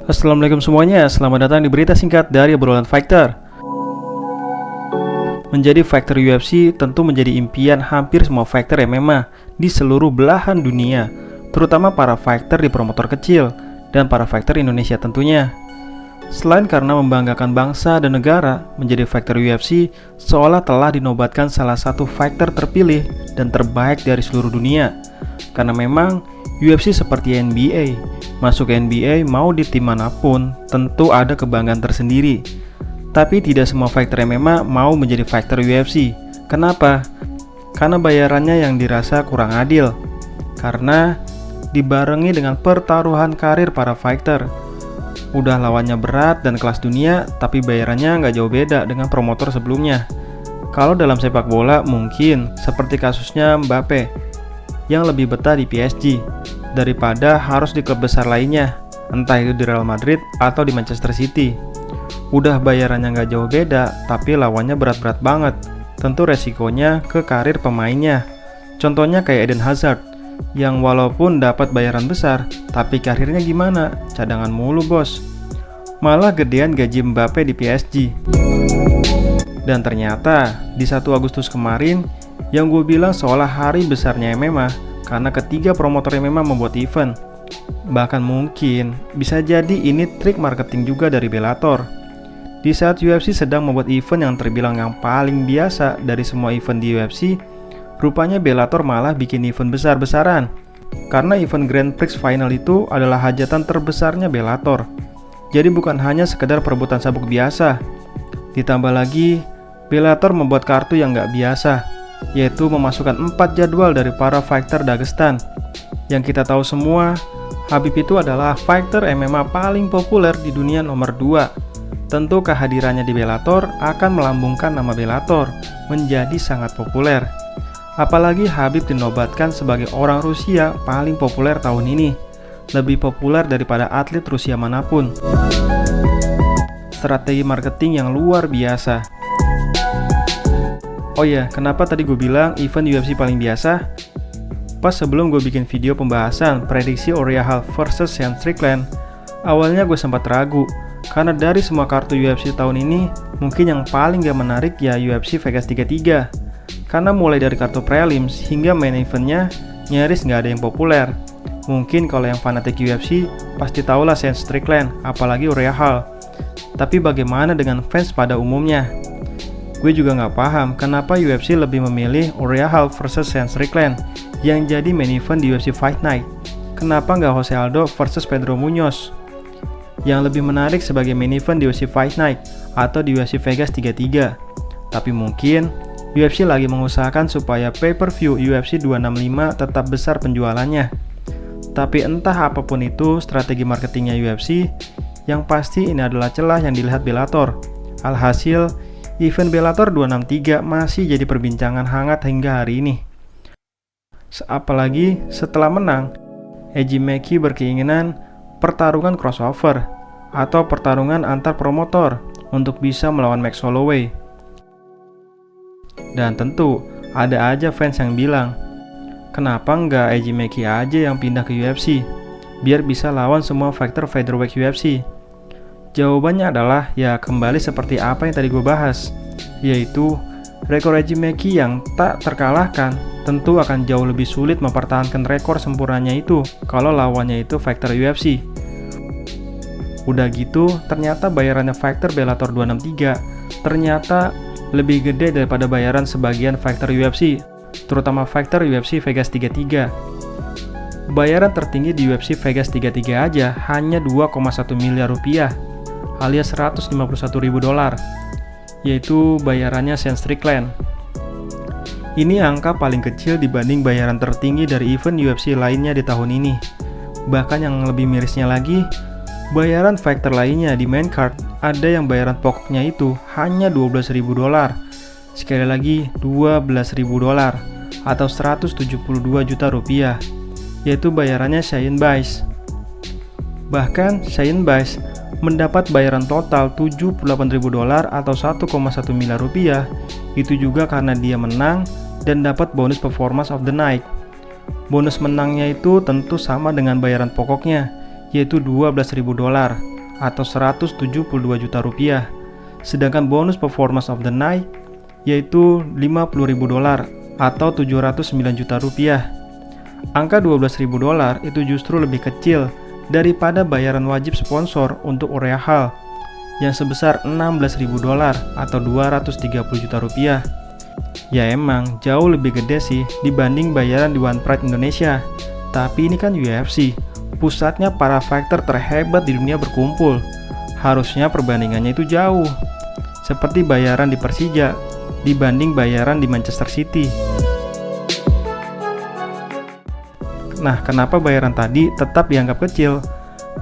Assalamualaikum semuanya, selamat datang di berita singkat dari obrolan fighter. Menjadi fighter UFC tentu menjadi impian hampir semua fighter MMA di seluruh belahan dunia, terutama para fighter di promotor kecil dan para fighter Indonesia tentunya. Selain karena membanggakan bangsa dan negara, menjadi fighter UFC seolah telah dinobatkan salah satu fighter terpilih dan terbaik dari seluruh dunia. Karena memang UFC seperti NBA, masuk NBA mau di tim manapun tentu ada kebanggaan tersendiri. Tapi tidak semua fighter MMA mau menjadi fighter UFC. Kenapa? Karena bayarannya yang dirasa kurang adil. Karena dibarengi dengan pertaruhan karir para fighter. Udah lawannya berat dan kelas dunia, tapi bayarannya nggak jauh beda dengan promotor sebelumnya. Kalau dalam sepak bola mungkin seperti kasusnya Mbappe yang lebih betah di PSG daripada harus di klub besar lainnya, entah itu di Real Madrid atau di Manchester City. Udah bayarannya nggak jauh beda, tapi lawannya berat-berat banget. Tentu resikonya ke karir pemainnya. Contohnya kayak Eden Hazard, yang walaupun dapat bayaran besar, tapi karirnya gimana? Cadangan mulu bos. Malah gedean gaji Mbappe di PSG. Dan ternyata di 1 Agustus kemarin, yang gue bilang seolah hari besarnya MMA, karena ketiga promotor MMA membuat event. Bahkan mungkin bisa jadi ini trik marketing juga dari Bellator. Di saat UFC sedang membuat event yang terbilang yang paling biasa dari semua event di UFC, rupanya Bellator malah bikin event besar-besaran. Karena event Grand Prix Final itu adalah hajatan terbesarnya Bellator. Jadi bukan hanya sekedar perebutan sabuk biasa. Ditambah lagi, Bellator membuat kartu yang nggak biasa, yaitu memasukkan 4 jadwal dari para fighter Dagestan. Yang kita tahu semua, Khabib itu adalah fighter MMA paling populer di dunia nomor 2. Tentu kehadirannya di Bellator akan melambungkan nama Bellator menjadi sangat populer. Apalagi Khabib dinobatkan sebagai orang Rusia paling populer tahun ini, lebih populer daripada atlet Rusia manapun. Strategi marketing yang luar biasa. Oh ya, kenapa tadi gue bilang event UFC paling biasa? Pas sebelum gue bikin video pembahasan prediksi Uriah Hall vs Sean Strickland, awalnya gue sempat ragu, karena dari semua kartu UFC tahun ini, mungkin yang paling gak menarik ya UFC Vegas 33. Karena mulai dari kartu prelims hingga main eventnya, nyaris gak ada yang populer. Mungkin kalau yang fanatik UFC, pasti tahulah Sean Strickland, apalagi Uriah Hall. Tapi bagaimana dengan fans pada umumnya? Gue juga nggak paham kenapa UFC lebih memilih Uriah Hall vs Sean Strickland yang jadi main event di UFC Fight Night. Kenapa nggak Jose Aldo vs Pedro Munoz yang lebih menarik sebagai main event di UFC Fight Night atau di UFC Vegas 33? Tapi mungkin UFC lagi mengusahakan supaya pay-per-view UFC 265 tetap besar penjualannya. Tapi entah apapun itu strategi marketingnya UFC, yang pasti ini adalah celah yang dilihat Bellator. Alhasil, event Bellator 263 masih jadi perbincangan hangat hingga hari ini. Apalagi setelah menang, Eji Meki berkeinginan pertarungan crossover atau pertarungan antar promotor untuk bisa melawan Max Holloway. Dan tentu ada aja fans yang bilang, kenapa nggak Eji Meki aja yang pindah ke UFC biar bisa lawan semua fighter featherweight UFC? Jawabannya adalah ya kembali seperti apa yang tadi gue bahas, yaitu rekor Eji Meki yang tak terkalahkan tentu akan jauh lebih sulit mempertahankan rekor sempurnanya itu kalau lawannya itu fighter UFC. Udah gitu, ternyata bayarannya fighter Bellator 263 ternyata lebih gede daripada bayaran sebagian fighter UFC, terutama fighter UFC Vegas 33. Bayaran tertinggi di UFC Vegas 33 aja hanya 2,1 miliar rupiah, alias $151.000, yaitu bayarannya Sean Strickland. Ini angka paling kecil dibanding bayaran tertinggi dari event UFC lainnya di tahun ini. Bahkan yang lebih mirisnya lagi, bayaran fighter lainnya di main card ada yang bayaran pokoknya itu hanya $12.000. Sekali lagi $12.000 atau 172 juta rupiah, yaitu bayarannya Shane Buys. Bahkan Shane Buys mendapat bayaran total $78.000 atau 1,1 miliar rupiah, itu juga karena dia menang dan dapat bonus performance of the night. Bonus menangnya itu tentu sama dengan bayaran pokoknya, yaitu $12.000. atau 172 juta rupiah. Sedangkan bonus performance of the night yaitu 50.000 dolar atau 709 juta rupiah. Angka 12.000 dolar itu justru lebih kecil daripada bayaran wajib sponsor untuk Uriah Hall yang sebesar 16.000 dolar atau 230 juta rupiah. Ya emang jauh lebih gede sih dibanding bayaran di One Pride Indonesia. Tapi ini kan UFC, pusatnya para fighter terhebat di dunia berkumpul. Harusnya perbandingannya itu jauh. Seperti bayaran di Persija dibanding bayaran di Manchester City. Nah, kenapa bayaran tadi tetap dianggap kecil?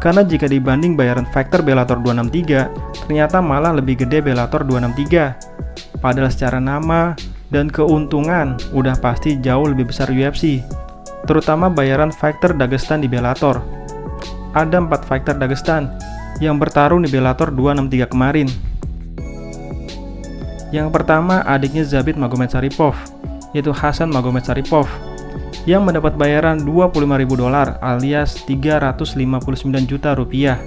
Karena jika dibanding bayaran fighter Bellator 263, ternyata malah lebih gede Bellator 263. Padahal secara nama dan keuntungan udah pasti jauh lebih besar UFC. Terutama bayaran fighter Dagestan di Bellator. Ada 4 fighter Dagestan yang bertarung di Bellator 263 kemarin. Yang pertama adiknya Zabit Magomedsharipov, yaitu Hasan Magomedsharipov, yang mendapat bayaran 25.000 dolar alias 359 juta rupiah.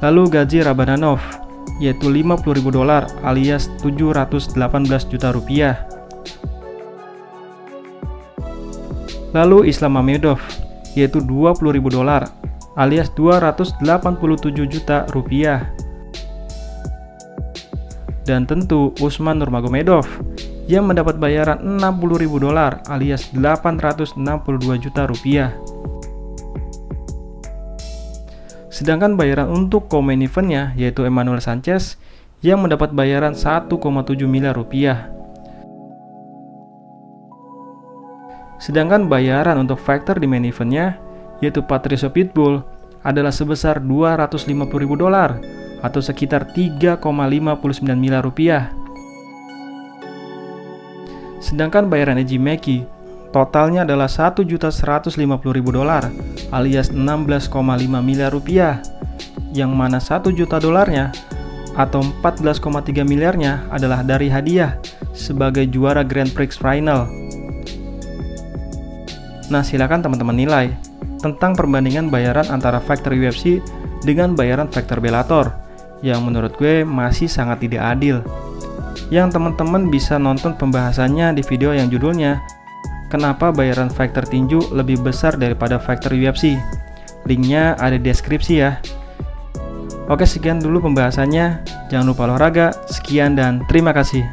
Lalu Gazi Rabadanov, yaitu 50.000 dolar alias 718 juta rupiah. Lalu Islam Mamedov, yaitu 20.000 dolar alias 287 juta rupiah. Dan tentu Usman Nurmagomedov yang mendapat bayaran 60.000 dolar alias 862 juta rupiah. Sedangkan bayaran untuk co-main eventnya yaitu Emmanuel Sanchez yang mendapat bayaran 1,7 miliar rupiah. Sedangkan bayaran untuk fighter di main eventnya yaitu Patricio Pitbull adalah sebesar 250.000 dolar atau sekitar 3,59 miliar rupiah. Sedangkan bayaran Eji Meki totalnya adalah 1.150.000 dolar alias 16,5 miliar rupiah, yang mana 1 juta dolarnya atau 14,3 miliarnya adalah dari hadiah sebagai juara Grand Prix Final. Nah, silakan teman-teman nilai tentang perbandingan bayaran antara fighter UFC dengan bayaran fighter Bellator yang menurut gue masih sangat tidak adil. Yang teman-teman bisa nonton pembahasannya di video yang judulnya Kenapa Bayaran Fighter Tinju Lebih Besar Daripada Fighter UFC. Linknya ada di deskripsi ya. Oke, sekian dulu pembahasannya. Jangan lupa olahraga. Sekian dan terima kasih.